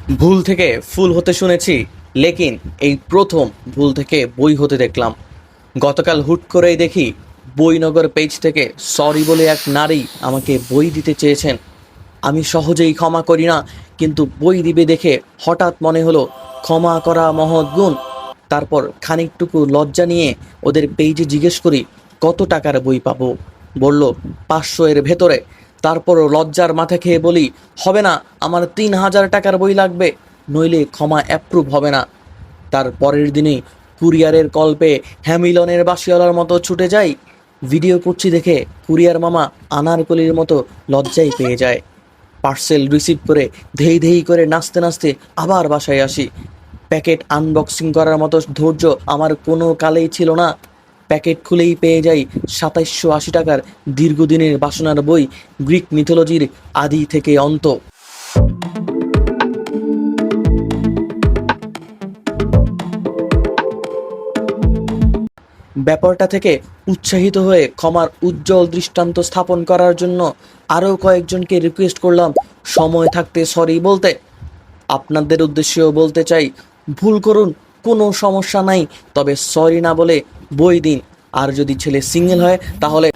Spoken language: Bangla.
ভুল থেকে ফুল হতে শুনেছি, লেকিন এই প্রথম ভুল থেকে বই হতে দেখলাম। গতকাল হুট করেই দেখি বইনগর পেজ থেকে সরি বলে এক নারী আমাকে বই দিতে চেয়েছেন। আমি সহজেই ক্ষমা করি না, কিন্তু বই দিবে দেখে হঠাৎ মনে হলো ক্ষমা করা মহৎ গুণ। তারপর খানিকটুকু লজ্জা নিয়ে ওদের পেজে জিজ্ঞেস করি কত টাকার বই পাবো। বলল 500 এর ভেতরে। তারপরও লজ্জার মাথা খেয়ে বলি হবে না, আমার 3000 টাকার বই লাগবে, নইলে ক্ষমা অ্যাপ্রুভ হবে না। তার পরের দিনেই কুরিয়ারের কল পেয়ে হ্যামিলনের বাসিওয়ালার মতো ছুটে যাই। ভিডিও করছি দেখে কুরিয়ার মামা আনারকলির মতো লজ্জাই পেয়ে যায়। পার্সেল রিসিভ করে ধেই ধেই করে নাচতে নাচতে আবার বাসায় আসি। প্যাকেট আনবক্সিং করার মতো ধৈর্য আমার কোনো কালেই ছিল না। প্যাকেট খুলেই পেয়ে যাই 2780 টাকার দীর্ঘদিনের বাসনার বই, গ্রিক মিথোলজির আদি থেকে অন্ত। ব্যাপারটা থেকে উৎসাহিত হয়ে ক্ষমার উজ্জ্বল দৃষ্টান্ত স্থাপন করার জন্য আরও কয়েকজনকে রিকোয়েস্ট করলাম সময় থাকতে সরি বলতে। আপনাদের উদ্দেশ্যেও বলতে চাই, ভুল করুন, কোনো সমস্যা নাই, তবে সরি না বলে বই দিন। আর যদি ছেলে সিঙ্গেল হয় তাহলে